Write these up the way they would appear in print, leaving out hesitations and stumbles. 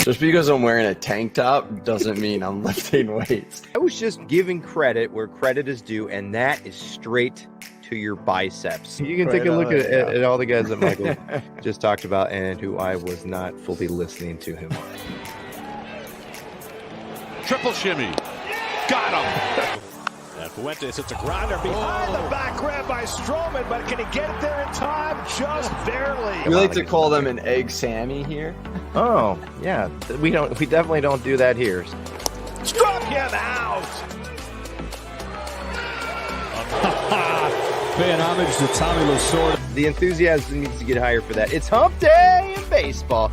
Just because I'm wearing a tank top doesn't mean I'm lifting weights. I was just giving credit where credit is due, and that is straight to your biceps. You can take a look at all the guys that Michael just talked about and who I was not fully listening to him on. Triple shimmy. Got him. And Fuentes hits a grounder behind the back rim by Stroman, but can he get it there in time? Just barely. We like to call them an egg Sammy here. Oh, yeah. We definitely don't do that here. Struck him out. Paying homage to Tommy Lasorda. The enthusiasm needs to get higher for that. It's hump day in baseball.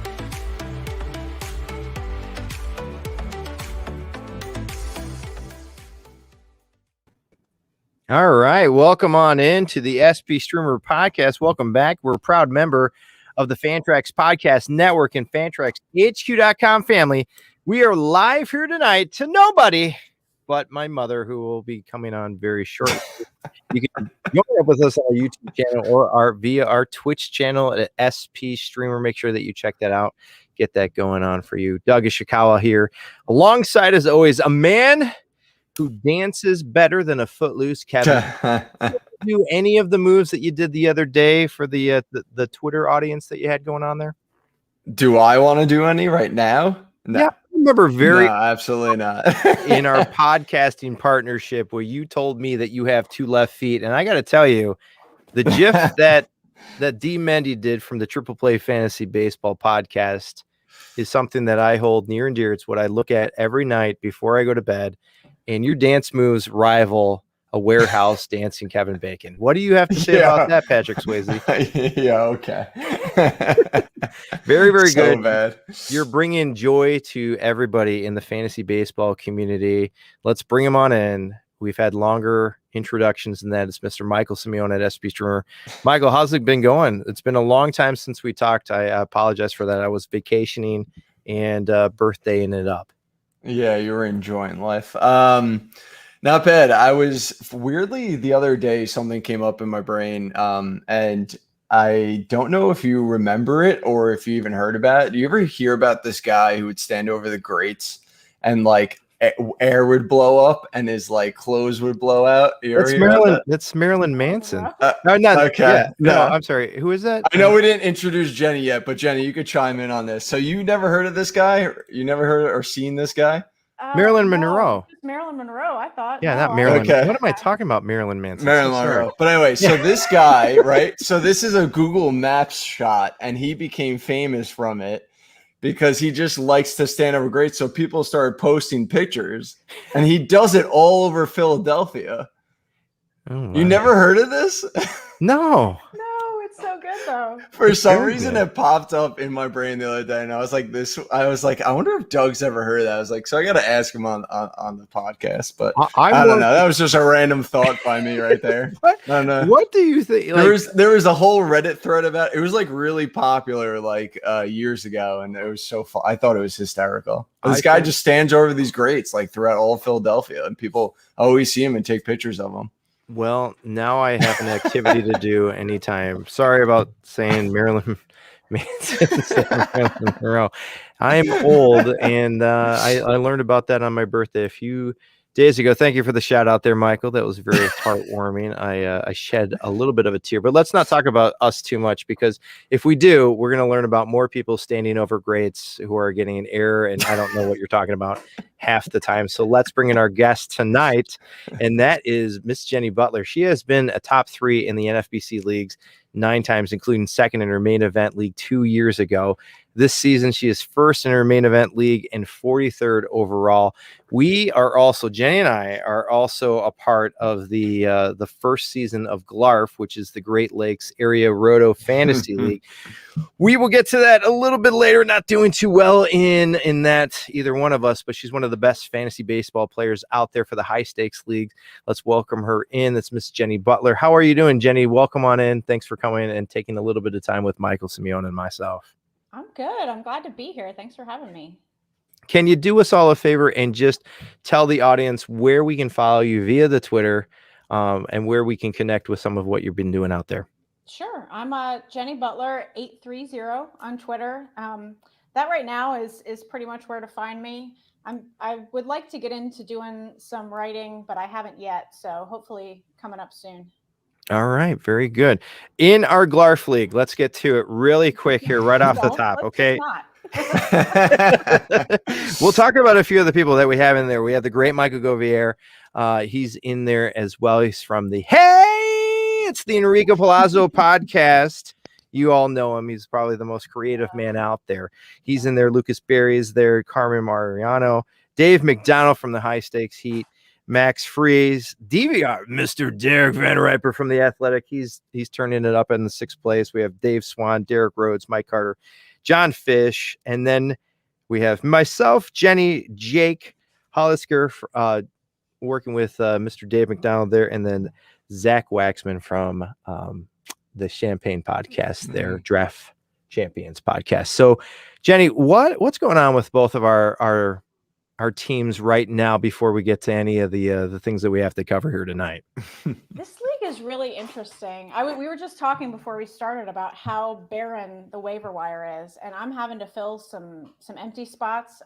All right, welcome on in to the SP Streamer Podcast. Welcome back. We're a proud member of the Fantrax Podcast Network and FantraxHQ.com family. We are live here tonight to nobody but my mother, who will be coming on very shortly. You can join up with us on our YouTube channel or via our Twitch channel at SP Streamer. Make sure that you check that out. Get that going on for you. Doug Ishikawa here, alongside, as always, a man who dances better than a footloose Kevin. Do any of the moves that you did the other day for the Twitter audience that you had going on there? Do I want to do any right now? No. Yeah, I remember No, absolutely not. in our podcasting partnership where you told me that you have two left feet, and I got to tell you, the GIF that D Mendy did from the Triple Play Fantasy Baseball podcast is something that I hold near and dear. It's what I look at every night before I go to bed. And your dance moves rival a warehouse dancing Kevin Bacon. What do you have to say about that, Patrick Swayze? Yeah, okay. Very, very so good. Bad. You're bringing joy to everybody in the fantasy baseball community. Let's bring him on in. We've had longer introductions than that. It's Mr. Michael Simione at SP Streamer. Michael, how's it been going? It's been a long time since we talked. I apologize for that. I was vacationing and birthdaying it up. Yeah, you were enjoying life. Not bad. I was weirdly the other day, something came up in my brain, and I don't know if you remember it or if you even heard about it. Do you ever hear about this guy who would stand over the grates and like air would blow up and his like clothes would blow out? That's Marilyn Manson. No, not okay. Yeah, no, I'm sorry. Who is that? I know we didn't introduce Jenny yet, but Jenny, you could chime in on this. So you never heard of this guy? You never heard or seen this guy? Marilyn Monroe. Marilyn Monroe, I thought. Yeah, no, not Marilyn. Okay. What am I talking about? Marilyn Manson. Marilyn Monroe. But anyway, so this guy, right? So this is a Google Maps shot, and he became famous from it because he just likes to stand over grates. So people started posting pictures, and he does it all over Philadelphia. Oh, you never heard of this? No. No, it's so good though. For some Very reason, good. it popped up in my brain the other day, and I was like, I wonder if Doug's ever heard of that. I was like, so I got to ask him on the podcast, but I don't know. That was just a random thought by me right there. What? I don't know. What do you think? There was a whole Reddit thread about it. It was like really popular like years ago, and it was so fun. I thought it was hysterical. This guy just stands over these grates like throughout all of Philadelphia, and people always see him and take pictures of him. Well, now I have an activity to do anytime. Sorry about saying Marilyn Manson. Marilyn Monroe. I am old, and I learned about that on my birthday a few days ago. Thank you for the shout out there, Michael. That was very heartwarming. I shed a little bit of a tear, but let's not talk about us too much, because if we do, we're going to learn about more people standing over grates who are getting an error, and I don't know what you're talking about half the time. So let's bring in our guest tonight, and that is Miss Jenny Butler. She has been a top 3 in the NFBC leagues 9 times, including second in her main event league 2 years ago. This season, she is first in her main event league and 43rd overall. We are also, Jenny and I are also a part of the first season of GLARF, which is the Great Lakes Area Roto Fantasy League. We will get to that a little bit later. Not doing too well in that, either one of us, but she's one of the best fantasy baseball players out there for the high stakes league. Let's welcome her in. That's Miss Jenny Butler. How are you doing, Jenny? Welcome on in. Thanks for coming and taking a little bit of time with Michael Simione and myself. I'm good. I'm glad to be here. Thanks for having me. Can you do us all a favor and just tell the audience where we can follow you via the Twitter and where we can connect with some of what you've been doing out there? Sure. I'm Jenny Butler 830 on Twitter. that right now is pretty much where to find me. I would like to get into doing some writing, but I haven't yet. So hopefully coming up soon. All right, very good. In our Glarf League, let's get to it really quick here, right off the Well, top. let's Okay. not. We'll talk about a few of the people that we have in there. We have the great Michael Govier. He's in there as well. He's from the it's the Enrico Palazzo podcast. You all know him. He's probably the most creative man out there. He's in there. Lucas Berry is there. Carmen Mariano. Dave McDonald from the High Stakes Heat. Max Freeze. DVR. Mr. Derek Van Riper from the Athletic. He's turning it up in the 6th place. We have Dave Swan, Derek Rhodes, Mike Carter, John Fish. And then we have myself, Jenny, Jake Hollisker, working with Mr. Dave McDonald there. And then Zach Waxman from the Champagne podcast, their Draft Champions podcast. So, Jenny, what's going on with both of our teams right now before we get to any of the things that we have to cover here tonight? This league is really interesting. We were just talking before we started about how barren the waiver wire is, and I'm having to fill some empty spots.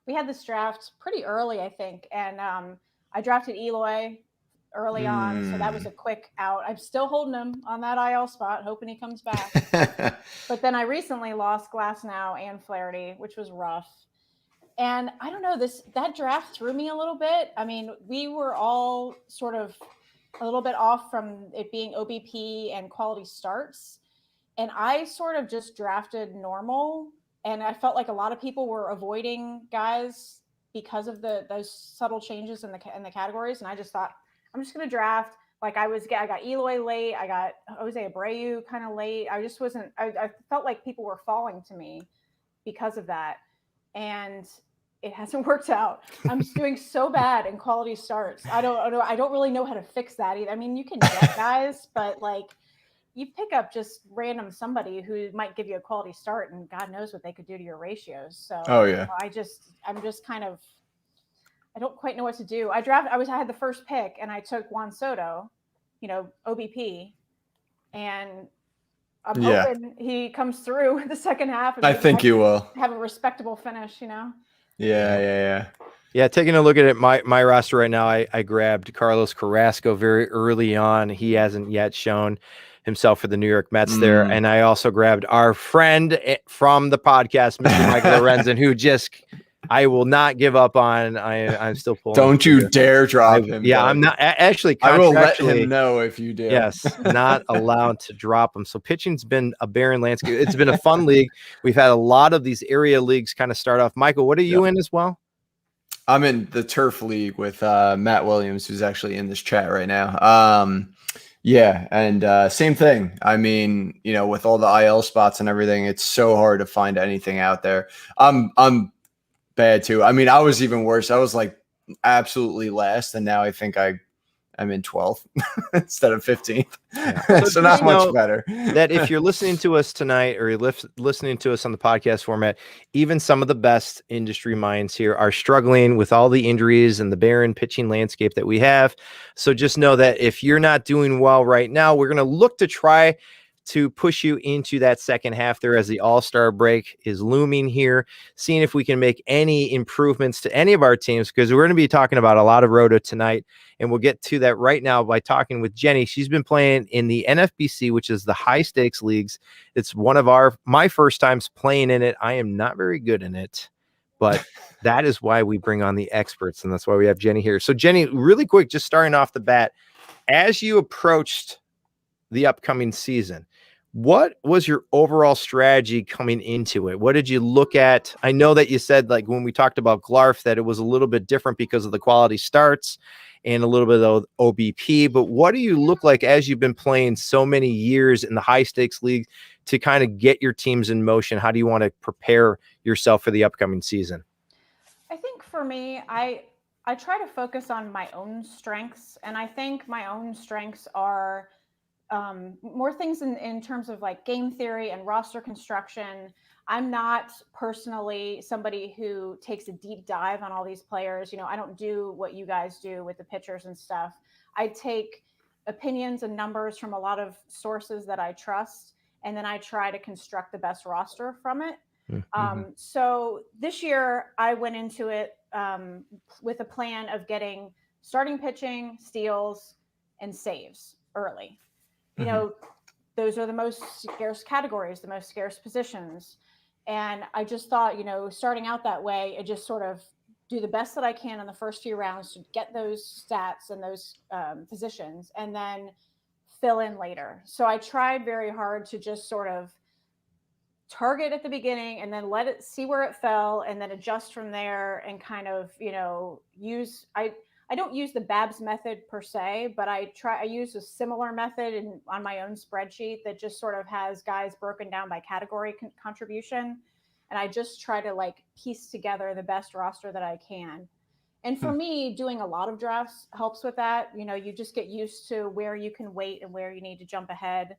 We had this draft pretty early, I think, and I drafted Eloy early on, so that was a quick out. I'm still holding him on that IL spot, hoping he comes back. But then I recently lost Glasnow and Flaherty, which was rough. And I don't know, that draft threw me a little bit. I mean, we were all sort of a little bit off from it being OBP and quality starts. And I sort of just drafted normal. And I felt like a lot of people were avoiding guys because of those subtle changes in the categories. And I just thought, I'm just going to draft like I got Eloy late. I got Jose Abreu kind of late. I just wasn't, I felt like people were falling to me because of that. And it hasn't worked out. I'm just doing so bad in quality starts. I don't really know how to fix that either. I mean, you can get guys, but like you pick up just random somebody who might give you a quality start and God knows what they could do to your ratios. So I'm just kind of, I don't quite know what to do. I had the first pick and I took Juan Soto, OBP, and I'm hoping he comes through the second half. And I think he will have a respectable finish, Yeah. Taking a look at it, my roster right now, I grabbed Carlos Carrasco very early on. He hasn't yet shown himself for the New York Mets there. And I also grabbed our friend from the podcast, Mr. Michael Lorenzen, who I will not give up on. I'm still pulling. Don't you dare drop him. Yeah, I'm not actually. I will let him know if you do. Yes, not allowed to drop him. So pitching's been a barren landscape. It's been a fun league. We've had a lot of these area leagues kind of start off. Michael, what are you in as well? I'm in the Turf League with Matt Williams, who's actually in this chat right now. And same thing. I mean, with all the IL spots and everything, it's so hard to find anything out there. I'm bad too. I mean, I was even worse. I was like absolutely last, and now I think I'm in 12th instead of 15th. Yeah. So not much better. That if you're listening to us tonight or you're listening to us on the podcast format, even some of the best industry minds here are struggling with all the injuries and the barren pitching landscape that we have. So just know that if you're not doing well right now, we're going to look to try to push you into that second half there as the All-Star break is looming here, seeing if we can make any improvements to any of our teams, because we're going to be talking about a lot of roto tonight, and we'll get to that right now by talking with Jenny. She's been playing in the NFBC, which is the high stakes leagues. It's one of my first times playing in it. I am not very good in it, but that is why we bring on the experts, and that's why we have Jenny here. So Jenny, really quick, just starting off the bat, as you approached the upcoming season, what was your overall strategy coming into it? What did you look at? I know that you said, like, when we talked about Glarf, that it was a little bit different because of the quality starts and a little bit of OBP, but what do you look like as you've been playing so many years in the high stakes league to kind of get your teams in motion? How do you want to prepare yourself for the upcoming season? I think for me, I try to focus on my own strengths, and I think my own strengths are more things in terms of like game theory and roster construction. I'm not personally somebody who takes a deep dive on all these players. I don't do what you guys do with the pitchers and stuff. I take opinions and numbers from a lot of sources that I trust, and then I try to construct the best roster from it. So this year I went into it with a plan of getting starting pitching, steals, and saves early. You know, those are the most scarce categories, the most scarce positions. And I just thought, starting out that way, it just sort of do the best that I can in the first few rounds to get those stats and those positions, and then fill in later. So I tried very hard to just sort of target at the beginning and then let it see where it fell and then adjust from there and kind of, use, I don't use the Babs method per se, but I use a similar method on my own spreadsheet that just sort of has guys broken down by category contribution. And I just try to like piece together the best roster that I can. And for me, doing a lot of drafts helps with that. You just get used to where you can wait and where you need to jump ahead.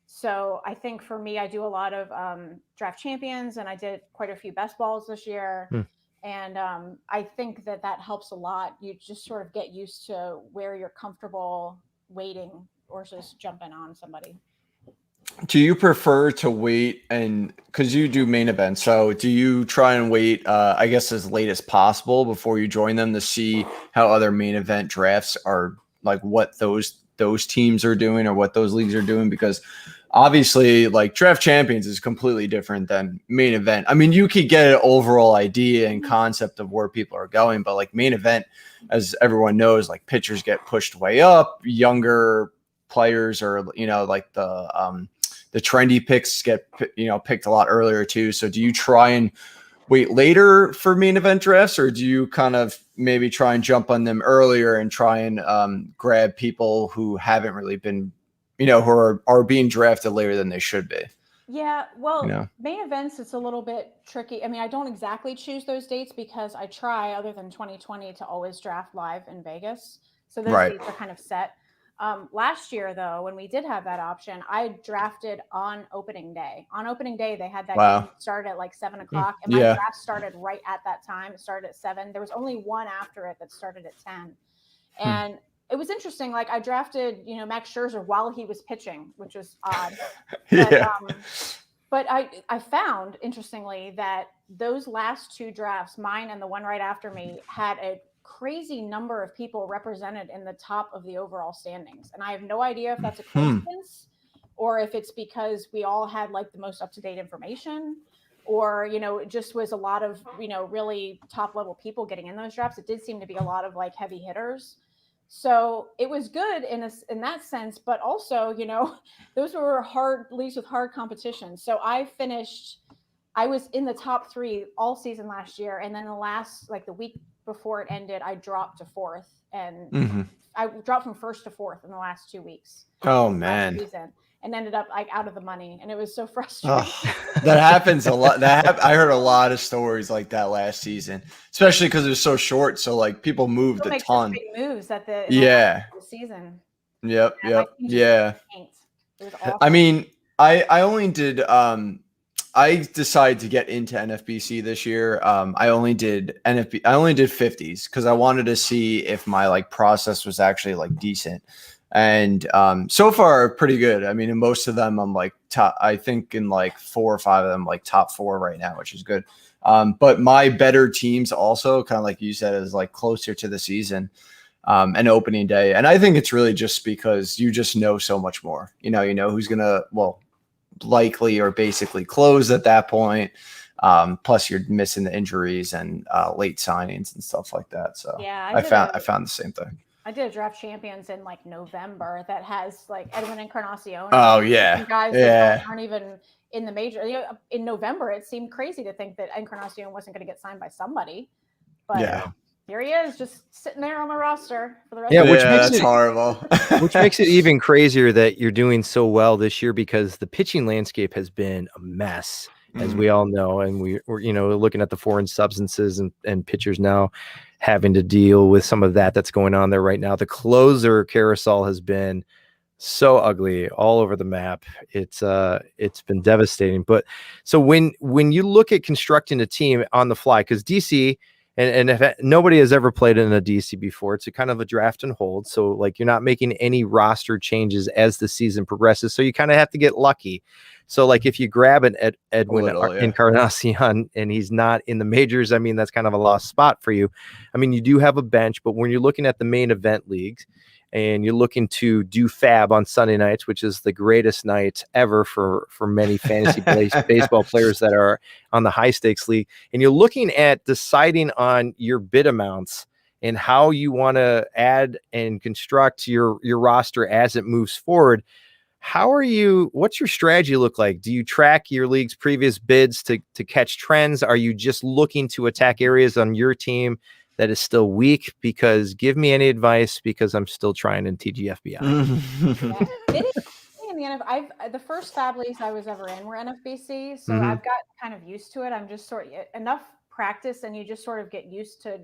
So I think for me, I do a lot of draft champions, and I did quite a few best balls this year. And I think that helps a lot. You just sort of get used to where you're comfortable waiting or just jumping on somebody. Do you prefer to wait, and because you do main events, so do you try and wait, I guess, as late as possible before you join them to see how other main event drafts are, like what those teams are doing or what those leagues are doing? Because obviously, like, draft champions is completely different than main event. I mean, you could get an overall idea and concept of where people are going, but like main event, as everyone knows, like pitchers get pushed way up, younger players are, like the trendy picks get, picked a lot earlier too. So do you try and wait later for main event drafts, or do you kind of maybe try and jump on them earlier and try and grab people who haven't really been, who are being drafted later than they should be? Yeah, well, main events, it's a little bit tricky. I mean, I don't exactly choose those dates because I try, other than 2020, to always draft live in Vegas. So those dates are kind of set. Last year, though, when we did have that option, I drafted on opening day. On opening day, they had that game started at like 7 o'clock, and my draft started right at that time. It started at 7. There was only one after it that started at 10. And it was interesting. Like, I drafted, Max Scherzer while he was pitching, which was odd. But I found, interestingly, that those last two drafts, mine and the one right after me, had a crazy number of people represented in the top of the overall standings. And I have no idea if that's a coincidence or if it's because we all had like the most up-to-date information, or, it just was a lot of, really top level people getting in those drafts. It did seem to be a lot of like heavy hitters. So it was good in that sense, but also, those were hard leagues with hard competition. So I was in the top 3 all season last year. And then the last, like the week before it ended, I dropped to 4th, and I dropped from 1st to 4th in the last 2 weeks. Oh man. And ended up like out of the money. And it was so frustrating. That happens a lot. I heard a lot of stories like that last season, especially because it was so short. So like people moved a ton. Big moves at the season. Yep. It was awful. I mean, I only did I decided to get into NFBC this year. I only did 50s because I wanted to see if my like process was actually like decent. And so far pretty good. I mean, in most of them I'm like top, I think in like 4 or 5 of them, like top 4 right now, which is good. But my better teams also, kind of like you said, is like closer to the season and opening day. And I think it's really just because you just know so much more. You know who's gonna, likely or basically close at that point. Plus you're missing the injuries and late signings and stuff like that. So yeah, I found the same thing. I did a draft champions in like November that has like Edwin Encarnacion. Oh yeah. Guys that aren't even in the major. In November, it seemed crazy to think that Encarnacion wasn't going to get signed by somebody, but here he is, just sitting there on the roster for the rest of the which makes it horrible. Which makes it even crazier that you're doing so well this year, because the pitching landscape has been a mess, as we all know, and we're looking at the foreign substances and pitchers now having to deal with some of that's going on there right now. The closer carousel has been so ugly all over the map. It's been devastating. But so when you look at constructing a team on the fly, because DC and if nobody has ever played in a DC before, it's a kind of a draft and hold. So like you're not making any roster changes as the season progresses. So you kind of have to get lucky. So like if you grab an Edwin Encarnacion and he's not in the majors, I mean, that's kind of a lost spot for you. I mean, you do have a bench, but when you're looking at the main event leagues and you're looking to do FAAB on Sunday nights, which is the greatest night ever for many fantasy baseball players that are on the high stakes league, and you're looking at deciding on your bid amounts and how you want to add and construct your roster as it moves forward. What's your strategy look like? Do you track your league's previous bids to catch trends? Are you just looking to attack areas on your team that is still weak? Because give me any advice, because I'm still trying in TGFBI. The first FAAB leagues I was ever in were NFBC, so I've got kind of used to it. I'm just sort of enough practice, and you just sort of get used to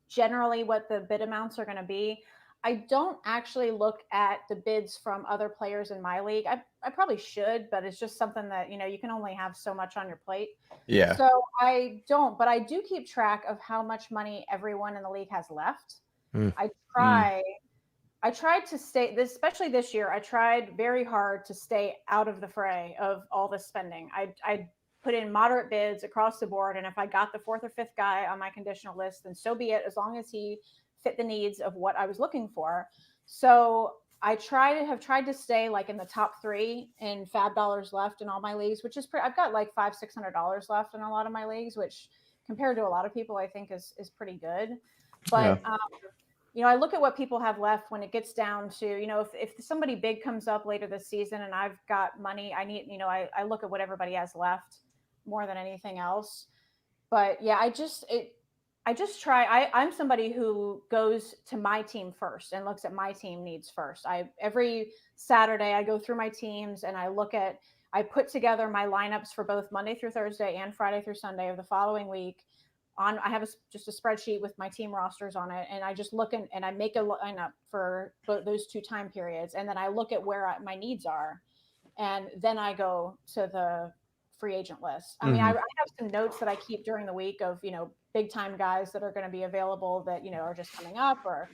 generally what the bid amounts are going to be. I don't actually look at the bids from other players in my league. I probably should, but it's just something that, you can only have so much on your plate. Yeah. So I don't, but I do keep track of how much money everyone in the league has left. I tried to stay, especially this year, I tried very hard to stay out of the fray of all this spending. I put in moderate bids across the board, and if I got the fourth or fifth guy on my conditional list, then so be it, as long as he fit the needs of what I was looking for. So I have tried to stay like in the top 3 in FAAB dollars left in all my leagues, which is I've got like $500-600 left in a lot of my leagues, which compared to a lot of people, I think is pretty good. But I look at what people have left when it gets down to, if somebody big comes up later this season and I've got money, I need, I look at what everybody has left more than anything else. But yeah, I just try. I'm somebody who goes to my team first and looks at my team needs first. Every Saturday I go through my teams and I put together my lineups for both Monday through Thursday and Friday through Sunday of the following week. I have just a spreadsheet with my team rosters on it, and I just look and I make a lineup for those 2 time periods, and then I look at where my needs are, and then I go to the free agent list. I mean, I have some notes that I keep during the week of big time guys that are going to be available that are just coming up or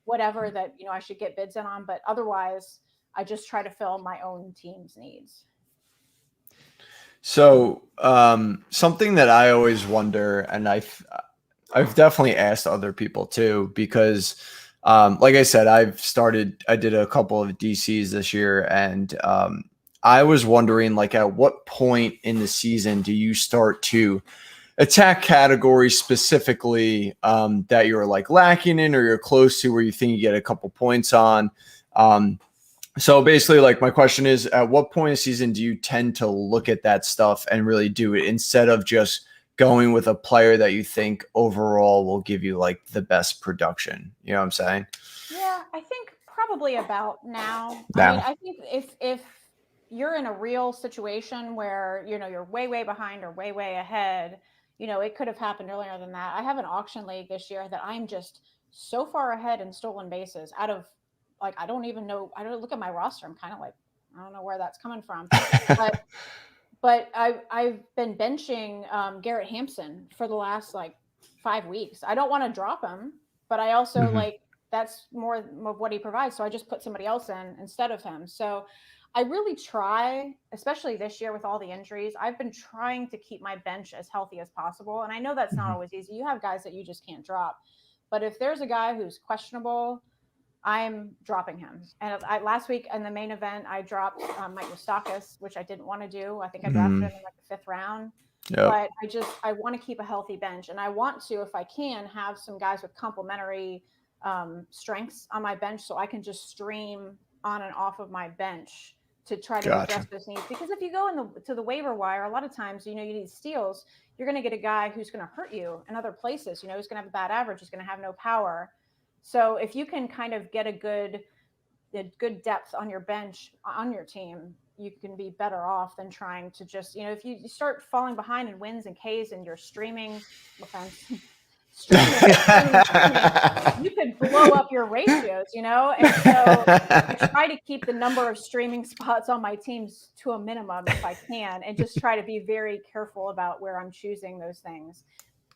whatever that I should get bids in on, but otherwise I just try to fill my own team's needs. So something that I always wonder, and I've definitely asked other people too, because like I said, I did a couple of DCs this year, and I was wondering, like, at what point in the season do you start to attack categories specifically that you're like lacking in or you're close to, where you think you get a couple points on? So basically, like, my question is, at what point in the season do you tend to look at that stuff and really do it, instead of just going with a player that you think overall will give you like the best production? You know what I'm saying? Yeah, I think probably about now. Now. I mean, I think if you're in a real situation where, you're way behind or way ahead, it could have happened earlier than that. I have an auction league this year that I'm just so far ahead in stolen bases out of, like, I don't even know. I don't look at my roster. I'm kind of like, I don't know where that's coming from. But I've been benching Garrett Hampson for the last like 5 weeks. I don't want to drop him, but I also like, that's more of what he provides. So I just put somebody else in instead of him. So I really try, especially this year with all the injuries, I've been trying to keep my bench as healthy as possible. And I know that's not always easy. You have guys that you just can't drop. But if there's a guy who's questionable, I'm dropping him. And last week in the main event, I dropped Mike Moustakas, which I didn't want to do. I think I drafted him in like the 5th round. But I want to keep a healthy bench. And I want to, if I can, have some guys with complementary strengths on my bench, so I can just stream on and off of my bench to try to address those needs. Because if you go to the waiver wire, a lot of times, you need steals. You're going to get a guy who's going to hurt you in other places. Who's going to have a bad average. He's going to have no power. So if you can kind of get a good depth on your bench on your team, you can be better off than trying to just, if you start falling behind in wins and Ks and you're streaming, you could blow up your ratios, And so I try to keep the number of streaming spots on my teams to a minimum if I can, and just try to be very careful about where I'm choosing those things.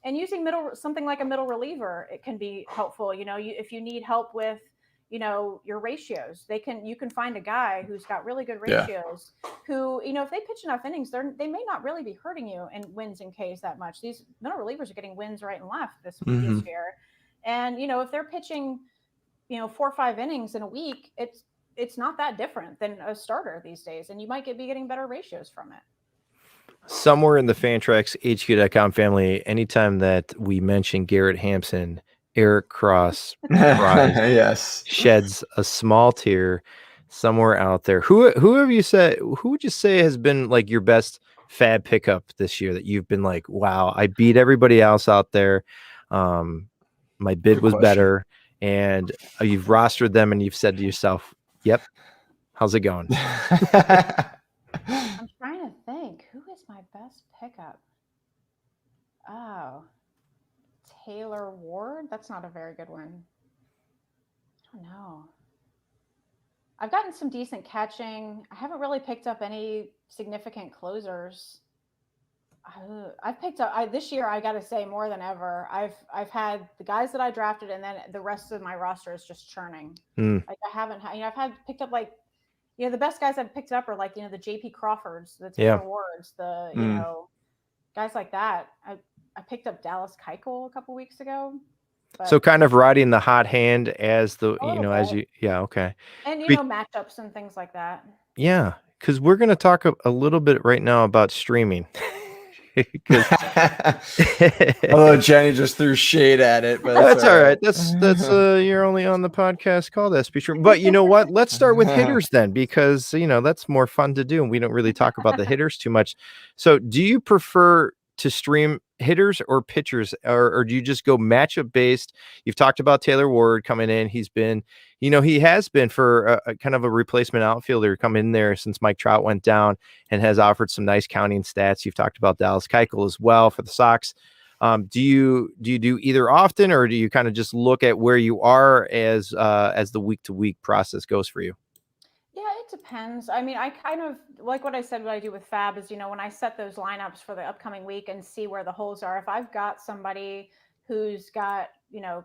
and using something like a middle reliever, it can be helpful. If you need help with, your ratios, you can find a guy who's got really good ratios who, if they pitch enough innings, they may not really be hurting you in wins and Ks that much. These middle relievers are getting wins right and left this year. And, if they're pitching, 4 or 5 innings in a week, it's not that different than a starter these days. And you might be getting better ratios from it. Somewhere in the Fantrax HQ.com family, anytime that we mention Garrett Hampson, Eric Cross yes, sheds a small tear somewhere out there. Who would you say has been like your best FAAB pickup this year that you've been like, wow, I beat everybody else out there. My bid was better, and you've rostered them and you've said to yourself, yep, how's it going? I'm trying to think. Who is my best pickup? Oh, Taylor Ward? That's not a very good one. I don't know. I've gotten some decent catching. I haven't really picked up any significant closers. I've picked up this year, I got to say, more than ever. I've had the guys that I drafted, and then the rest of my roster is just churning. Like I haven't had, I've picked up like, the best guys I've picked up are like, the JP Crawfords, the Taylor Wards, the, guys like that. I picked up Dallas Keuchel a couple weeks ago. So kind of riding the hot hand as the, okay. And, matchups and things like that. Yeah. Cause we're going to talk a little bit right now about streaming. Although Jenny just threw shade at it, but that's all right. That's you're only on the podcast called SP Stream. But you know what? Let's start with hitters then, because that's more fun to do, and we don't really talk about the hitters too much. So, do you prefer to stream hitters or pitchers, or do you just go matchup based? You've talked about Taylor Ward coming in. He's been, he has been for a kind of a replacement outfielder come in there since Mike Trout went down and has offered some nice counting stats. You've talked about Dallas Keuchel as well for the Sox. Do you do either often, or do you kind of just look at where you are as the week to week process goes for you? Yeah, it depends. I mean, I kind of like what I said, what I do with FAAB is, when I set those lineups for the upcoming week and see where the holes are, if I've got somebody who's got,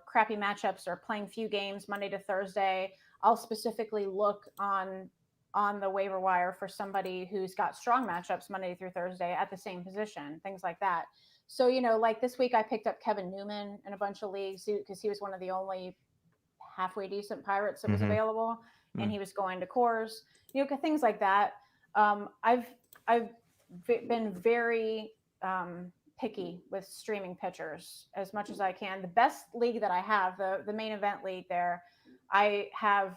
crappy matchups or playing few games Monday to Thursday, I'll specifically look on the waiver wire for somebody who's got strong matchups Monday through Thursday at the same position, things like that. So, like this week I picked up Kevin Newman in a bunch of leagues because he was one of the only halfway decent Pirates that was available. And he was going to Coors, things like that. I've been very picky with streaming pitchers as much as I can. The best league that I have, the main event league there, I have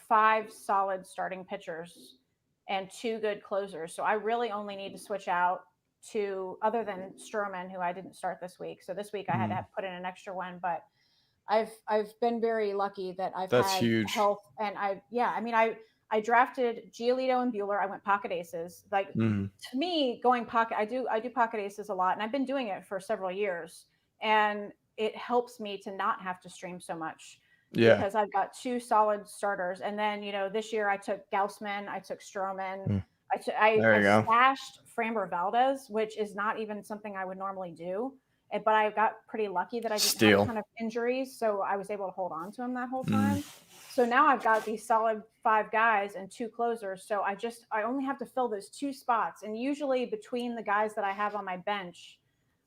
5 solid starting pitchers and 2 good closers. So I really only need to switch out to, other than Stroman, who I didn't start this week. So this week I had to put in an extra one, but I've been very lucky that I've had huge health, and I drafted Giolito and Bueller. I went pocket aces. Like to me, going pocket, I do pocket aces a lot, and I've been doing it for several years, and it helps me to not have to stream so much. Yeah, because I've got 2 solid starters, and then this year I took Gaussman, I took Stroman, I stashed Framber Valdez, which is not even something I would normally do. But I got pretty lucky that I didn't have a ton of injuries, so I was able to hold on to him that whole time. So now I've got these solid 5 guys and 2 closers. So I only have to fill those 2 spots. And usually between the guys that I have on my bench,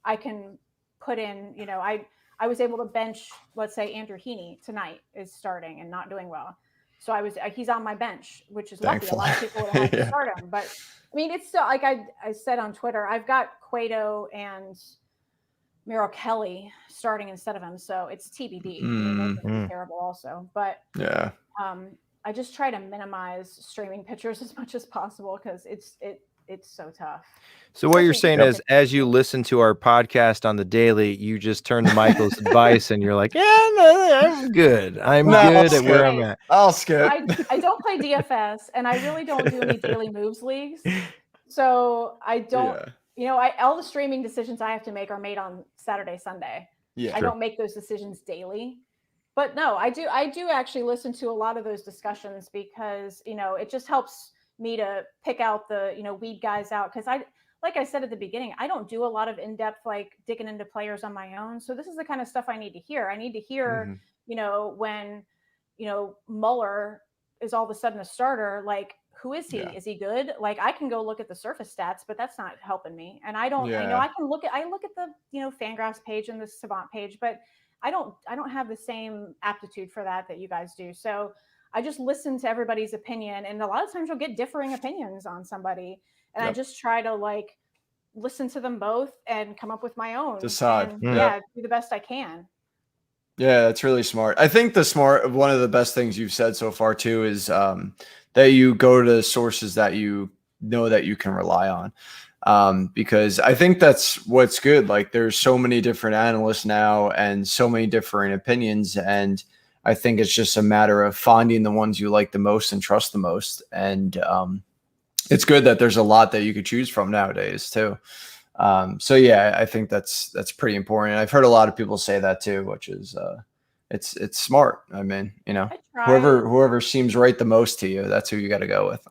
I can put in, I was able to bench, let's say Andrew Heaney tonight is starting and not doing well. So he's on my bench, which is lucky. A lot of people would have had to start him. But I mean, it's still, like I said on Twitter, I've got Cueto and Merrill Kelly starting instead of him, so it's TBD. I mean, those are terrible also, but yeah. I just try to minimize streaming pitchers as much as possible because it's so tough. So what you're saying is, as you listen to our podcast on the daily, you just turn to Michael's advice and you're like, yeah, no, I'm good. I'm good at where I'm at. I'll skip. I don't play DFS, and I really don't do any daily moves leagues, so I don't. Yeah. All the streaming decisions I have to make are made on Saturday, Sunday. Yeah, I don't make those decisions daily. But no, I do actually listen to a lot of those discussions because, it just helps me to pick out the, weed guys out. Because like I said at the beginning, I don't do a lot of in-depth, like digging into players on my own. So this is the kind of stuff I need to hear. I need to hear, when, Mueller is all of a sudden a starter, like, who is he? Yeah. Is he good? Like, I can go look at the surface stats, but that's not helping me. And I don't, Yeah. I look at the, Fangraphs page and the Savant page, but I don't have the same aptitude for that you guys do. So I just listen to everybody's opinion. And a lot of times you'll get differing opinions on somebody. And I just try to like listen to them both and come up with my own. Decide. And do the best I can. Yeah, that's really smart. I think one of the best things you've said so far too is that you go to sources that you know that you can rely on. Because I think that's what's good. Like there's so many different analysts now and so many different opinions. And I think it's just a matter of finding the ones you like the most and trust the most. And it's good that there's a lot that you could choose from nowadays too. So yeah, I think that's pretty important. I've heard a lot of people say that too, which is it's smart. I mean, whoever seems right the most to you, that's who you got to go with.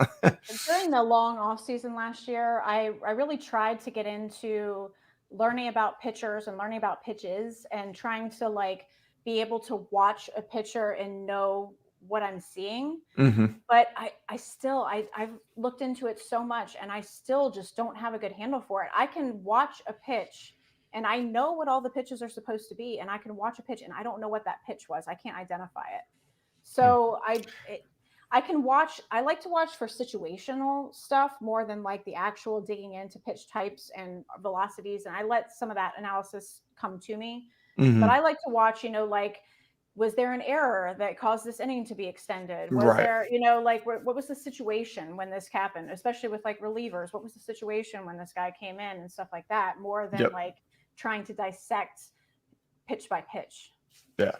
During the long off season last year, I really tried to get into learning about pitchers and learning about pitches and trying to like be able to watch a pitcher and know what I'm seeing. But I've looked into it so much and I still just don't have a good handle for it. I can watch a pitch and I know what all the pitches are supposed to be, and I can watch a pitch and I don't know what that pitch was. I can't identify it. So I like to watch for situational stuff more than like the actual digging into pitch types and velocities, and I let some of that analysis come to me. But I like to watch, like, was there an error that caused this inning to be extended? Was there, like, what was the situation when this happened, especially with like relievers? What was the situation when this guy came in and stuff like that, more than like trying to dissect pitch by pitch. Yeah.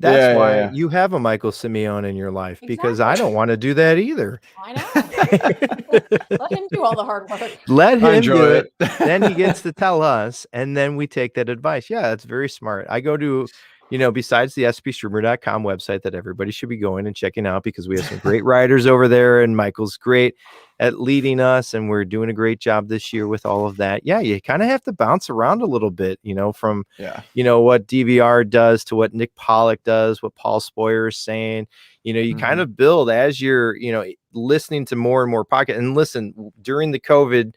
That's why you have a Michael Simione in your life, because I don't want to do that either. I know. Let him do all the hard work. Let him do it. Then he gets to tell us, and then we take that advice. Yeah, that's very smart. I go to, besides the spstreamer.com website that everybody should be going and checking out, because we have some great writers over there, and Michael's great at leading us, and we're doing a great job this year with all of that. Yeah, you kind of have to bounce around a little bit, from what DVR does to what Nick Pollock does, what Paul Spoyer is saying. You kind of build as you're listening to more and more podcasts. And listen, during the COVID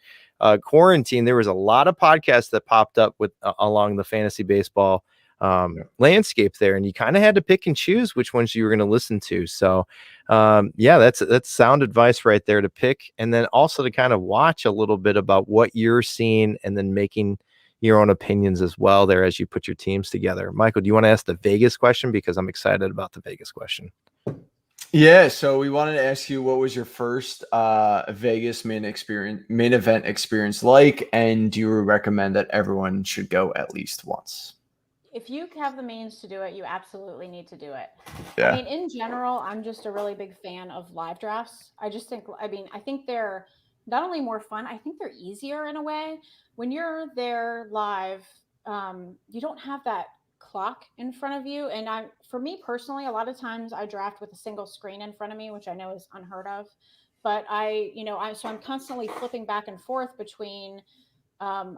quarantine, there was a lot of podcasts that popped up with along the fantasy baseball landscape there, and you kind of had to pick and choose which ones you were going to listen to. So that's sound advice right there, to pick, and then also to kind of watch a little bit about what you're seeing, and then making your own opinions as well there as you put your teams together. Michael, do you want to ask the Vegas question? Because I'm excited about the Vegas question. Yeah, so we wanted to ask you, what was your first Vegas main event experience like, and do you recommend that everyone should go at least once? If you have the means to do it, you absolutely need to do it. Yeah. I mean, in general, I'm just a really big fan of live drafts. I think they're not only more fun, I think they're easier in a way. When you're there live, you don't have that clock in front of you. And for me personally, a lot of times I draft with a single screen in front of me, which I know is unheard of. But I'm constantly flipping back and forth between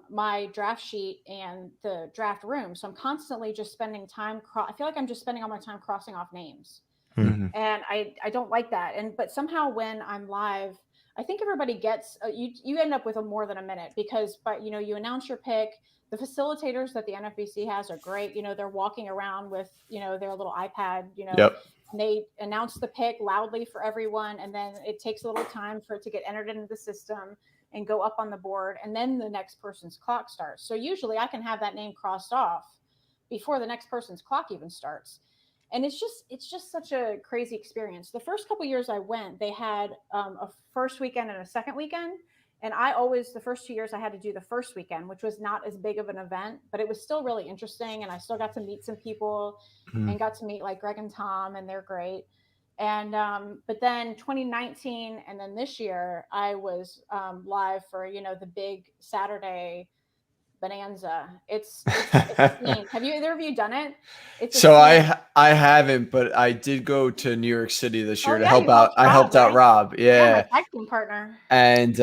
my draft sheet and the draft room. So I'm constantly just spending time. I feel like I'm just spending all my time crossing off names. And I don't like that. But somehow when I'm live, I think everybody gets, you end up with more than a minute, because, you announce your pick. The facilitators that the NFBC has are great. They're walking around with, their little iPad, and they announce the pick loudly for everyone. And then it takes a little time for it to get entered into the system and go up on the board. And then the next person's clock starts. So usually I can have that name crossed off before the next person's clock even starts. And it's just such a crazy experience. The first couple of years I went, they had a first weekend and a second weekend. And the first 2 years I had to do the first weekend, which was not as big of an event, but it was still really interesting. And I still got to meet some people and got to meet like Greg and Tom, and they're great. And, but then 2019, and then this year I was live for, the big Saturday bonanza. It's a scene. Have either of you done it? I haven't, but I did go to New York City this year to help out. I helped out Rob. Yeah. My tag team partner. And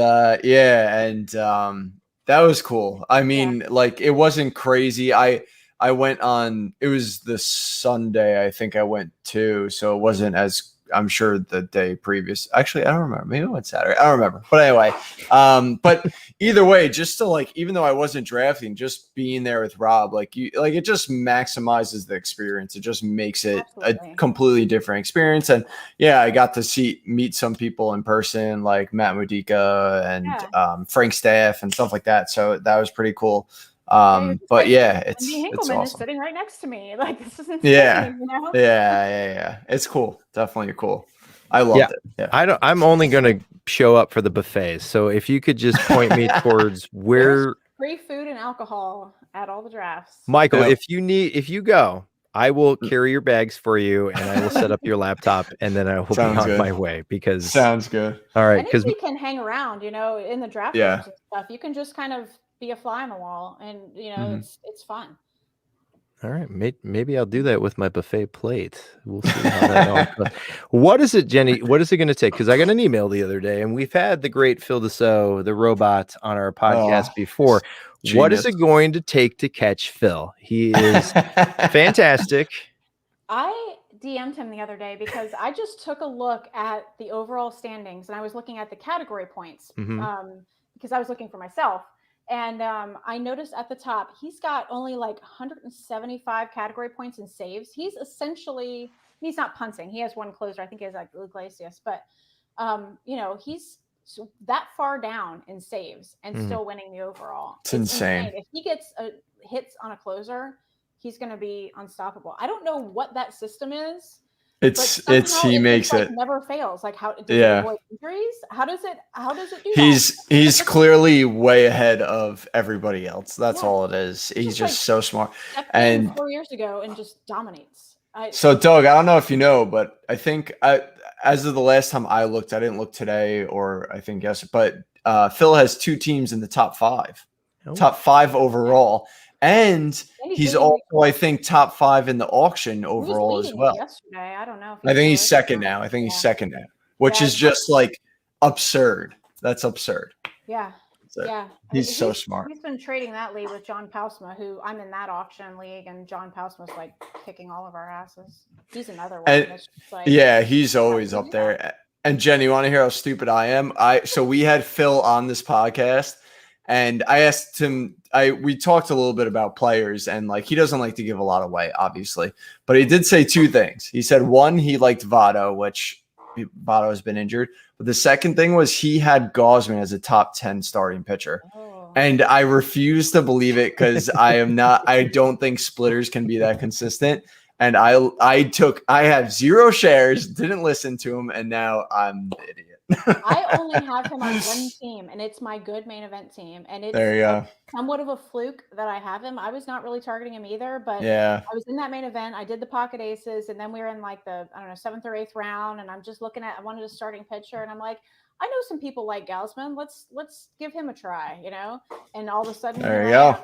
That was cool. I mean, like it wasn't crazy. I went on, it was the Sunday I think I went to, so it wasn't as, I'm sure the day previous. Actually, I don't remember. Maybe it went Saturday. I don't remember. But anyway, but either way, just to like, even though I wasn't drafting, just being there with Rob, like it just maximizes the experience. It just makes it Absolutely. a completely different experience. And yeah, I got to meet some people in person, like Matt Modica and Frank Staff and stuff like that. So that was pretty cool. But like, yeah, Andy it's Hinkleman is awesome. sitting right next to me. Like, this is insane. Yeah. You know? Yeah. It's cool. Definitely cool. I loved it. Yeah. I'm only going to show up for the buffets. So if you could just point me towards where There's free food and alcohol at all the drafts. Michael, if you go, I will carry your bags for you and I will set up your laptop and then I will be on my way because sounds good. All right. Because we can hang around, you know, in the draft rooms and stuff. You can just kind of be a fly on the wall and, you know, it's fun. All right, maybe I'll do that with my buffet plate. We'll see how that all goes. What is it, Jenny? What is it going to take? Because I got an email the other day, and we've had the great Phil Dussault, the robot, on our podcast before. Genius. What is it going to take to catch Phil? He is fantastic. I DM'd him the other day because I just took a look at the overall standings, and I was looking at the category points because I was looking for myself. And I noticed at the top, he's got only like 175 category points in saves. He's essentially, he's not punting. He has one closer. I think he has like Iglesias, but you know, he's that far down in saves and still winning the overall. It's insane. If he gets hits on a closer, he's going to be unstoppable. I don't know what that system is. He makes it never fails. Like how does it avoid injuries? How does it do he's clearly way ahead of everybody else. That's all it is. He's just so smart. And 4 years ago and just dominates. So Doug, I don't know if you know, but I think as of the last time I looked, I didn't look today or I think yes, but Phil has 2 teams in the top 5. Top 5 overall. And he's also, I think, top 5 in the auction overall as well. Yesterday, I don't know. I think he's second now. He's second now, which is just like absurd. That's absurd. Yeah. He's so smart. He's been trading that lead with John Pausma, who I'm in that auction league, and John Pausma's like kicking all of our asses. He's another one. And, he's always up there. And Jenny, you want to hear how stupid I am? So we had Phil on this podcast. And I asked him, we talked a little bit about players and like, he doesn't like to give a lot away, obviously, but he did say 2 things. He said, one, he liked Votto, which Votto has been injured. But the second thing was he had Gausman as a top 10 starting pitcher. And I refuse to believe it because I don't think splitters can be that consistent. And I have 0 shares, didn't listen to him. And now I'm the idiot. I only have him on one team, and it's my good main event team. And it's somewhat of a fluke that I have him. I was not really targeting him either, but I was in that main event. I did the pocket aces, and then we were in like the 7th or 8th round, and I'm just looking at. I wanted a starting pitcher, and I'm like, I know some people like Gausman. Let's give him a try, you know. And all of a sudden, there you go.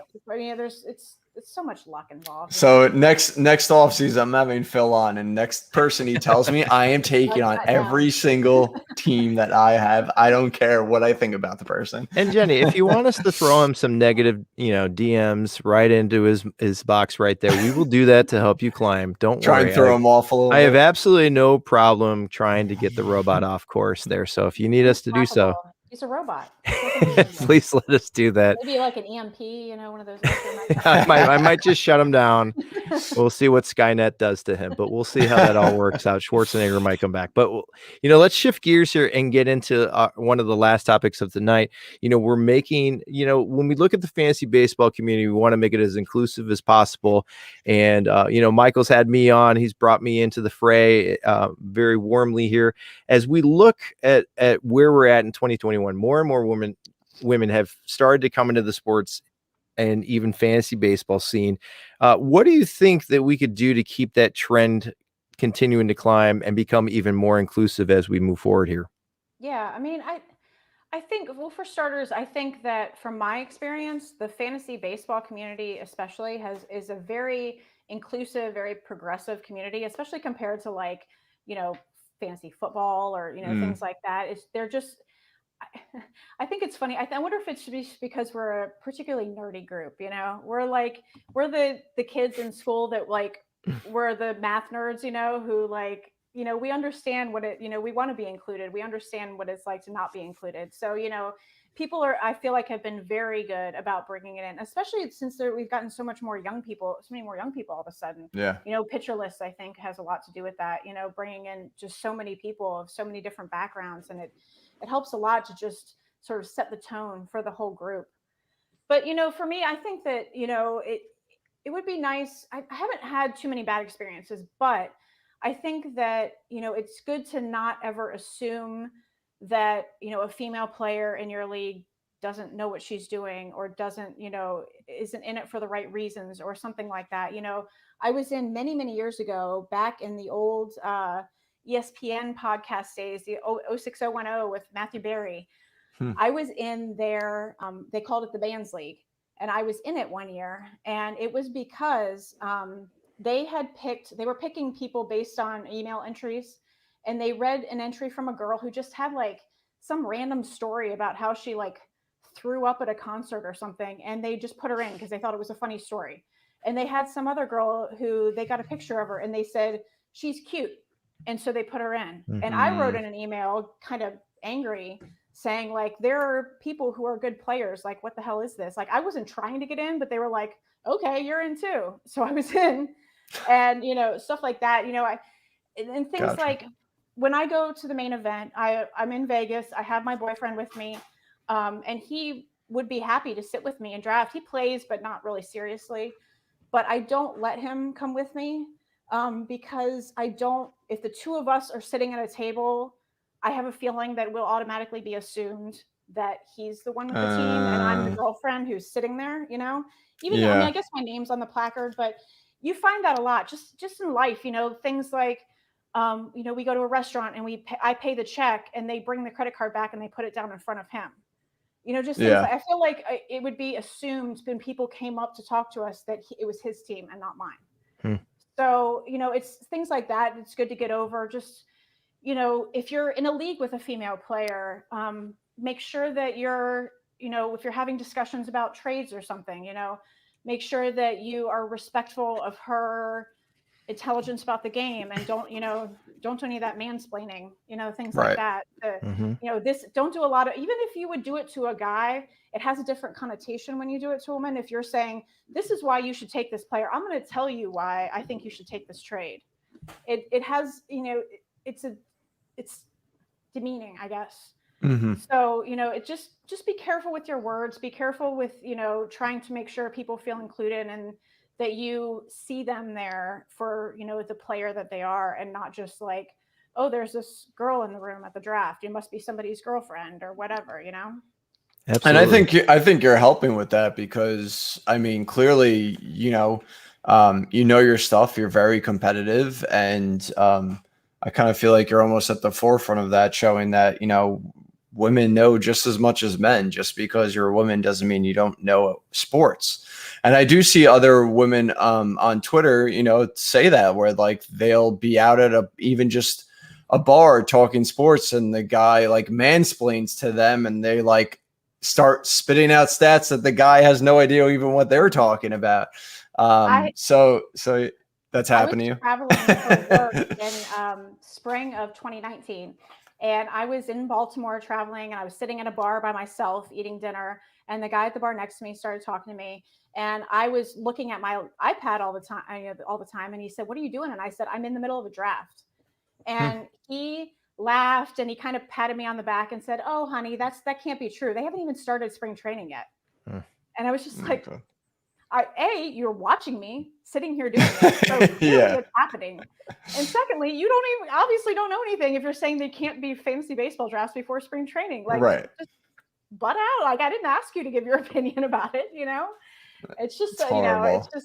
It's so much luck involved. So next offseason, I'm having Phil on, and next person he tells me, I am taking on every single team that I have. I don't care what I think about the person. And Jenny, if you want us to throw him some negative, DMs right into his box right there, we will do that to help you climb. Don't try worry. And throw him off a little. I have absolutely no problem trying to get the robot off course there. So if you need us to do so. He's a robot. Please let us do that. Maybe like an EMP, one of those. I might just shut him down. We'll see what Skynet does to him, but we'll see how that all works out. Schwarzenegger might come back, but let's shift gears here and get into one of the last topics of the night. We're making, when we look at the fantasy baseball community, we want to make it as inclusive as possible. And, Michael's had me on, he's brought me into the fray very warmly here. As we look at where we're at in 2021, more and more women have started to come into the sports and even fantasy baseball scene. What do you think that we could do to keep that trend continuing to climb and become even more inclusive as we move forward here? Yeah, I mean, I think, well, for starters, I think that from my experience, the fantasy baseball community especially is a very inclusive, very progressive community, especially compared to like, fantasy football or, things like that. They're just, I think it's funny. I wonder if it's just because we're a particularly nerdy group. We're the kids in school that we're the math nerds. Who we understand what it. We want to be included. We understand what it's like to not be included. So people I feel like have been very good about bringing it in, especially since we've gotten so many more young people all of a sudden. Yeah. Pitcher list, I think, has a lot to do with that, bringing in just so many people of so many different backgrounds. And it helps a lot to just sort of set the tone for the whole group. But, for me, I think that, it would be nice. I haven't had too many bad experiences, but I think that, it's good to not ever assume that a female player in your league doesn't know what she's doing or doesn't isn't in it for the right reasons or something like that. I was in many years ago, back in the old ESPN podcast days, the 06010 with Matthew Berry. I was in their they called it the Bands League, and I was in it one year, and it was because they were picking people based on email entries. And they read an entry from a girl who just had some random story about how she threw up at a concert or something. And they just put her in because they thought it was a funny story. And they had some other girl who they got a picture of her and they said, she's cute. And so they put her in. Mm-hmm. And I wrote in an email kind of angry saying there are people who are good players. What the hell is this? I wasn't trying to get in, but they were like, okay, you're in too. So I was in, and, stuff like that, and things gotcha. When I go to the main event, I'm in Vegas. I have my boyfriend with me, and he would be happy to sit with me and draft. He plays, but not really seriously. But I don't let him come with me because if the two of us are sitting at a table, I have a feeling that we'll automatically be assumed that he's the one with the team and I'm the girlfriend who's sitting there, Even though, I guess my name's on the placard, but you find that a lot just in life, things like, we go to a restaurant and I pay the check and they bring the credit card back and they put it down in front of him. Just things I feel like it would be assumed when people came up to talk to us that it was his team and not mine. So, it's things like that. It's good to get over. Just, if you're in a league with a female player, make sure that you're, if you're having discussions about trades or something, make sure that you are respectful of her intelligence about the game and don't do any of that mansplaining, things like that. Don't do a lot of, even if you would do it to a guy, it has a different connotation when you do it to a woman. If you're saying, this is why you should take this player, I'm going to tell you why I think you should take this trade. It has, it's demeaning, I guess. Mm-hmm. So, it just be careful with your words, be careful with, trying to make sure people feel included and that you see them there for, the player that they are and not just oh, there's this girl in the room at the draft. You must be somebody's girlfriend or whatever, Absolutely. And I think you're helping with that because clearly, your stuff, you're very competitive and I kind of feel like you're almost at the forefront of that, showing that, women know just as much as men. Just because you're a woman doesn't mean you don't know sports. And I do see other women on Twitter, say that where they'll be out at even just a bar talking sports and the guy mansplains to them and they start spitting out stats that the guy has no idea even what they're talking about. So that's happened to you. I was traveling for work in spring of 2019. And I was in Baltimore traveling and I was sitting at a bar by myself eating dinner. And the guy at the bar next to me started talking to me. And I was looking at my iPad all the time. And he said, "What are you doing?" And I said, "I'm in the middle of a draft." And he laughed and he kind of patted me on the back and said, "Oh, honey, that can't be true. They haven't even started spring training yet." And I was just like, you're watching me sitting here doing this. So it's happening. And secondly, you obviously don't know anything if you're saying they can't be fantasy baseball drafts before spring training. Just butt out. I didn't ask you to give your opinion about it, It's just, it's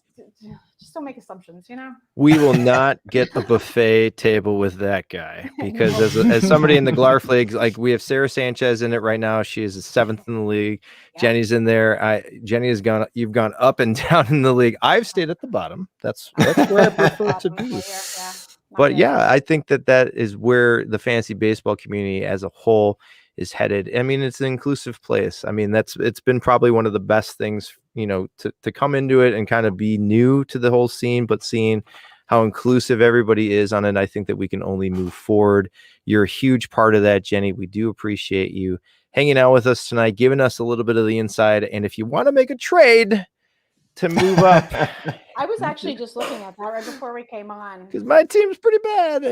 just don't make assumptions, We will not get a buffet table with that guy because as somebody in the Glarf leagues, we have Sarah Sanchez in it right now. She is 7th in the league. Yeah. Jenny's in there. You've gone up and down in the league. I've stayed at the bottom. That's where I prefer to be. But I think that is where the fantasy baseball community as a whole is headed. I mean, it's an inclusive place. I mean, it's been probably one of the best things, to come into it and kind of be new to the whole scene, but seeing how inclusive everybody is on it, I think that we can only move forward. You're a huge part of that, Jenny. We do appreciate you hanging out with us tonight, giving us a little bit of the inside. And if you want to make a trade to move up, I was actually just looking at that right before we came on. because my team's pretty bad.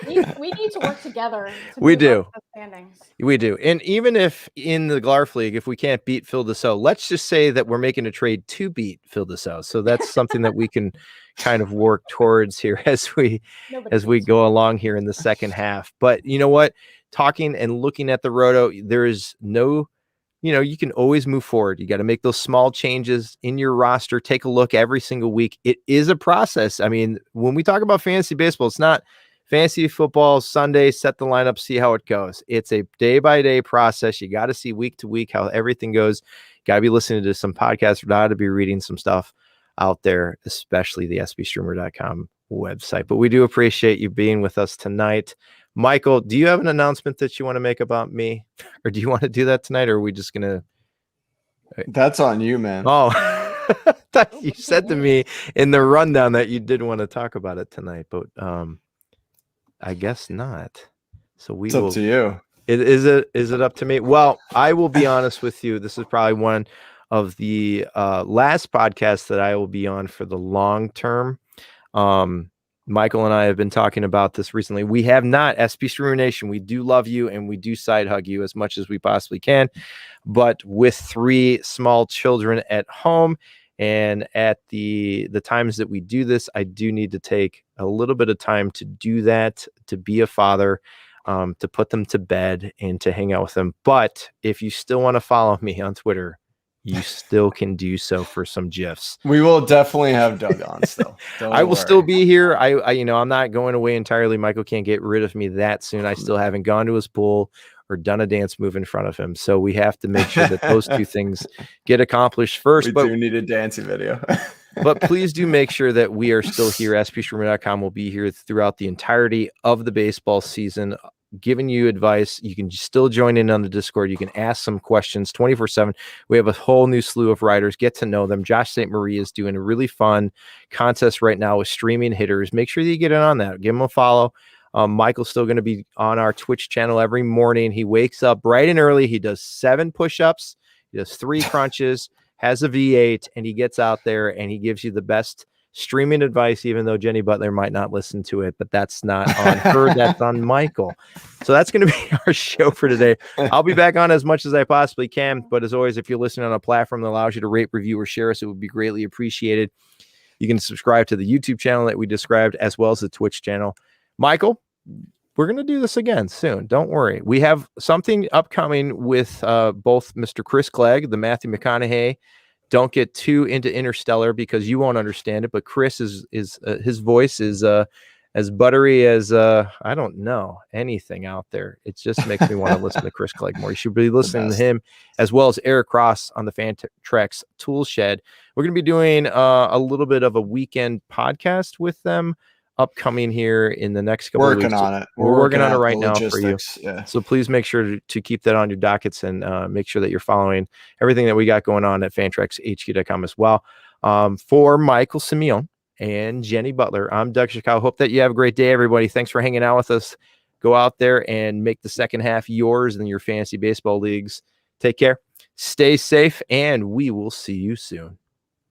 We need to work together. We do. The standings. We do. And even if in the Glarf League, if we can't beat Phil Deso, let's just say that we're making a trade to beat Phil Deso. So that's something that we can kind of work towards here as we go along here in the second half. But you know what? Talking and looking at the roto, there is no, you can always move forward. You got to make those small changes in your roster. Take a look every single week. It is a process. I mean, when we talk about fantasy baseball, it's not fantasy football Sunday, set the lineup, see how it goes. It's a day-by-day process. You got to see week to week how everything goes. Got to be listening to some podcasts. Got to be reading some stuff out there, especially the sbstreamer.com website. But we do appreciate you being with us tonight. Michael, do you have an announcement that you want to make about me? Or do you want to do that tonight? Or are we just going to... That's on you, man. Oh, you said to me in the rundown that you did want to talk about it tonight, but I guess not. So it's up to you. Is it up to me? Well, I will be honest with you. This is probably one of the last podcasts that I will be on for the long term. Michael and I have been talking about this recently. We have not, SB Streamer Nation, we do love you and we do side hug you as much as we possibly can. But with 3 small children at home and at the times that we do this, I do need to take a little bit of time to do that, to be a father, to put them to bed and to hang out with them. But if you still want to follow me on Twitter, you still can do so for some GIFs. We will definitely have Doug on still. I will still be here. I I'm not going away entirely. Michael can't get rid of me that soon. I still haven't gone to his pool or done a dance move in front of him. So we have to make sure that those 2 things get accomplished first. We do need a dancing video. But please do make sure that we are still here. SPStreamer.com will be here throughout the entirety of the baseball season, giving you advice. You can still join in on the Discord. You can ask some questions 24/7. We have a whole new slew of writers. Get to know them. Josh St. Marie is doing a really fun contest right now with streaming hitters. Make sure that you get in on that. Give him a follow. Michael's still going to be on our Twitch channel every morning. He wakes up bright and early. He does 7 push-ups. He does 3 crunches, has a V8, and he gets out there and he gives you the best streaming advice, even though Jenny Butler might not listen to it, but that's not on her, that's on Michael. So that's going to be our show for today. I'll be back on as much as I possibly can, but as always, if you're listening on a platform that allows you to rate, review, or share us, it would be greatly appreciated. You can subscribe to the YouTube channel that we described, as well as the Twitch channel. Michael, we're going to do this again soon. Don't worry. We have something upcoming with both Mr. Chris Clegg, the Matthew McConaughey. Don't get too into Interstellar because you won't understand it. But Chris is his voice is as buttery as I don't know anything out there. It just makes me want to listen to Chris Clegg more. You should be listening to him, as well as Eric Ross on the Fantrax Tool Shed. We're going to be doing a little bit of a weekend podcast with them upcoming here in the next couple of weeks. We're working on it right now for you. Yeah. So please make sure to keep that on your dockets and make sure that you're following everything that we got going on at fantraxhq.com as well. For Michael Simione and Jenny Butler, I'm Doug Ishikawa. Hope that you have a great day, everybody. Thanks for hanging out with us. Go out there and make the second half yours in your fantasy baseball leagues. Take care, stay safe, and we will see you soon.